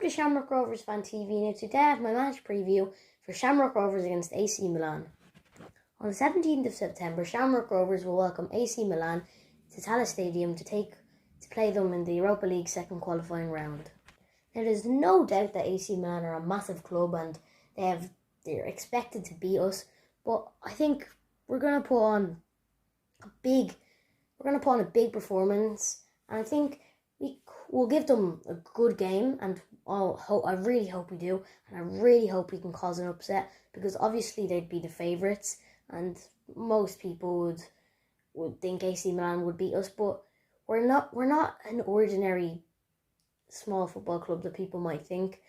to Shamrock Rovers Fan TV. Now today I have my match preview for Shamrock Rovers against AC Milan. On the 17th of September, Shamrock Rovers will welcome AC Milan to Tala Stadium to play them in the Europa League second qualifying round. Now there's no doubt that AC Milan are a massive club and they're expected to beat us, but I think we're going to put on a big performance, and I think we'll give them a good game, and I really hope we do, and I really hope we can cause an upset, because obviously they'd be the favourites, and most people would think AC Milan would beat us, but we're not an ordinary small football club that people might think.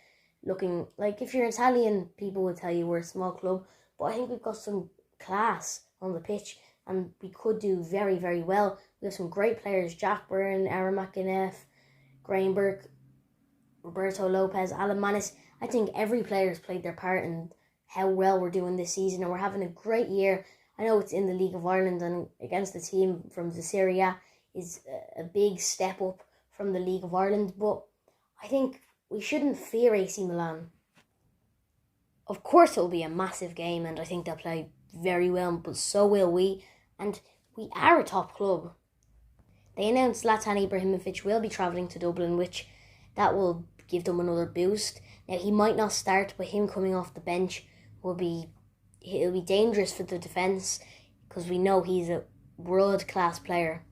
Looking like, if you're Italian, people would tell you we're a small club, but I think we've got some class on the pitch, and we could do very, very well. We have some great players: Jack Byrne, Aaron McInnes, Graham Burke, Roberto Lopez, Alan Manis. I think every player has played their part in how well we're doing this season, and we're having a great year. I know it's in the League of Ireland, and against a team from the Serie A is a big step up from the League of Ireland, but I think we shouldn't fear AC Milan. Of course it will be a massive game, and I think they'll play very well, but so will we, and we are a top club. They announced Zlatan Ibrahimovic will be travelling to Dublin, which that will give them another boost. Now, he might not start, but him coming off the bench it'll be dangerous for the defence, because we know he's a world-class player.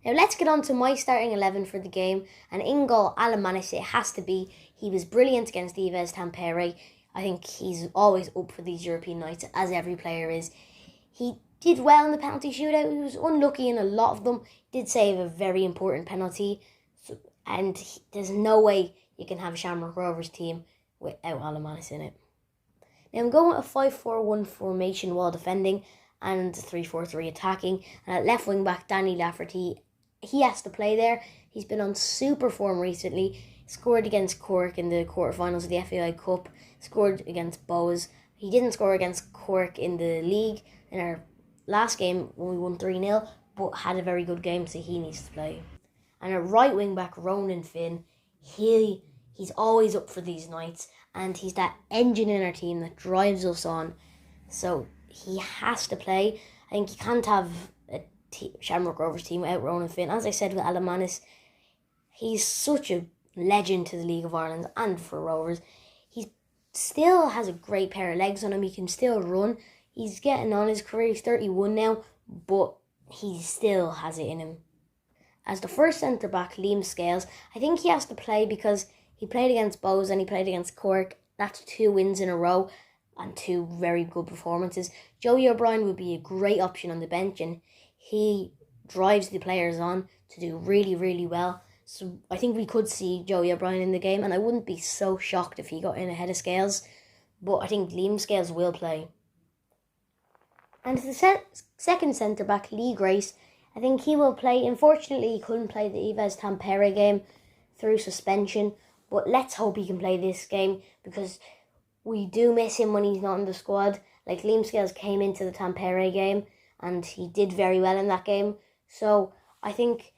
Now let's get on to my starting 11 for the game, and in goal, Alan Manis, it has to be. He was brilliant against Yves Tampere. I think he's always up for these European nights, as every player is. He did well in the penalty shootout. He was unlucky in a lot of them. He did save a very important penalty, and there's no way you can have a Shamrock Rovers team without Alan Manis in it. Now I'm going with a 5-4-1 formation while defending, and 3-4-3 attacking. And at left wing back, Danny Lafferty, he has to play there. He's been on super form recently. Scored against Cork in the quarterfinals of the FAI Cup. Scored against Bows. He didn't score against Cork in the league in our last game when we won 3-0, but had a very good game, so he needs to play. And at right wing back, Ronan Finn, he's always up for these nights, and he's that engine in our team that drives us on, so he has to play. I think you can't have a Shamrock Rovers team without Ronan Finn. As I said with Alan Manis, he's such a legend to the League of Ireland and for Rovers. He still has a great pair of legs on him. He can still run. He's getting on his career. He's 31 now, but he still has it in him. As the first centre-back, Liam Scales, I think he has to play because he played against Bows and he played against Cork. That's 2 wins in a row and 2 very good performances. Joey O'Brien would be a great option on the bench, and he drives the players on to do really, really well. So I think we could see Joey O'Brien in the game, and I wouldn't be so shocked if he got in ahead of Scales, but I think Liam Scales will play. And the second centre-back, Lee Grace, I think he will play. Unfortunately, he couldn't play the Yves Tampere game through suspension, but let's hope he can play this game, because we do miss him when he's not in the squad. Like, Liam Scales came into the Tampere game, and he did very well in that game. So I think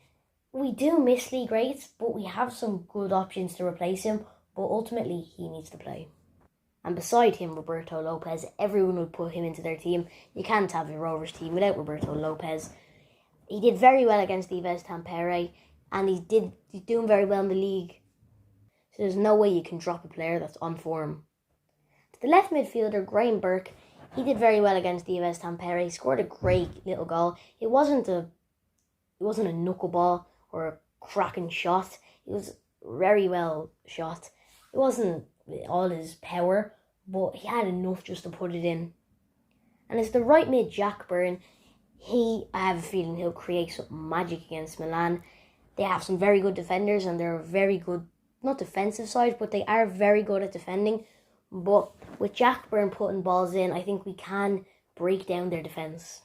we do miss Lee Grace, but we have some good options to replace him, but ultimately he needs to play. And beside him, Roberto Lopez, everyone would put him into their team. You can't have a Rovers team without Roberto Lopez. He did very well against Yves Tampere, and he's doing very well in the league. So there's no way you can drop a player that's on form. To the left midfielder, Graham Burke, he did very well against Yves Tampere. He scored a great little goal. It wasn't a knuckleball or a cracking shot. It was very well shot. It wasn't all his power, but he had enough just to put it in. And as the right mid, Jack Byrne, I have a feeling he'll create some magic against Milan. They have some very good defenders, and they're very good, not defensive side, but they are very good at defending. But with Jack Byrne putting balls in, I think we can break down their defence.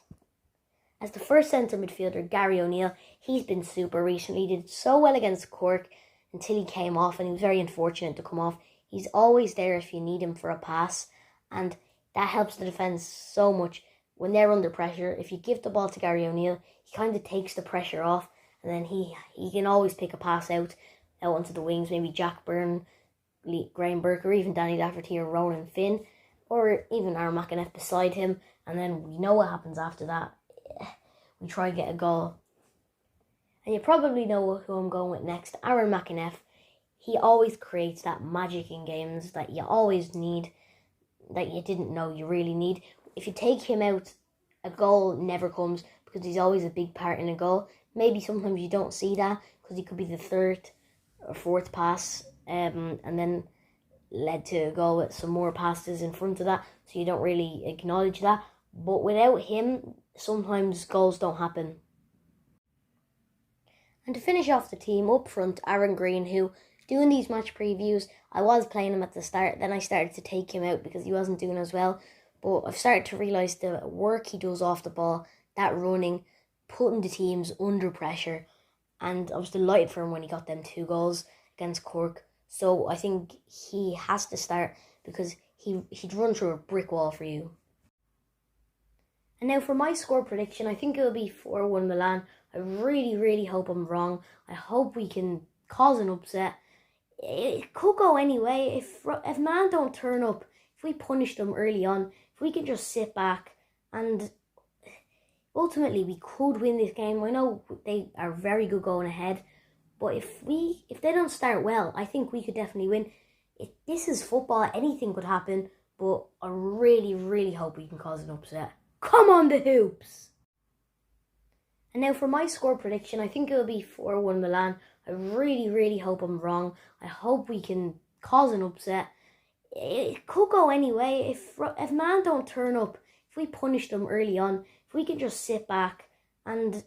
As the first centre midfielder, Gary O'Neill, he's been super recently. He did so well against Cork until he came off, and he was very unfortunate to come off. He's always there if you need him for a pass, and that helps the defence so much. When they're under pressure, if you give the ball to Gary O'Neill, he kind of takes the pressure off, and then he can always pick a pass out out onto the wings, maybe Jack Byrne, Graham Burke, or even Danny Lafferty or Ronan Finn, or even Aaron McEneff beside him, and then we know what happens after that. We try to get a goal. And you probably know who I'm going with next, Aaron McEneff. He always creates that magic in games that you always need, that you didn't know you really need. If you take him out, a goal never comes because he's always a big part in a goal. Maybe sometimes you don't see that because he could be the third or fourth pass and then led to a goal with some more passes in front of that, so you don't really acknowledge that. But without him, sometimes goals don't happen. And to finish off the team, up front, Aaron Green, who, doing these match previews, I was playing him at the start, then I started to take him out because he wasn't doing as well. But I've started to realise the work he does off the ball, that running, putting the teams under pressure. And I was delighted for him when he got them 2 goals against Cork. So I think he has to start because he'd run through a brick wall for you. And now for my score prediction, I think it'll be 4-1 Milan. I really, really hope I'm wrong. I hope we can cause an upset. It could go anyway. If Milan don't turn up, if we punish them early on, if we can just sit back, and ultimately we could win this game. I know they are very good going ahead, but if they don't start well, I think we could definitely win. This is football, anything could happen, but I really, really hope we can cause an upset. Come on the Hoops! And now for my score prediction, I think it'll be 4-1 Milan. I really, really hope I'm wrong. I hope we can cause an upset. It could go anyway. If Milan don't turn up, if we punish them early on, if we can just sit back, and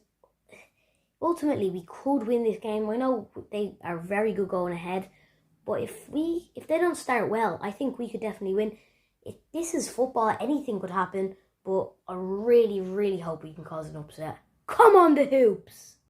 ultimately we could win this game. I know they are very good going ahead, but if they don't start well, I think we could definitely win. This is football, anything could happen, but I really, really hope we can cause an upset. Come on the Hoops!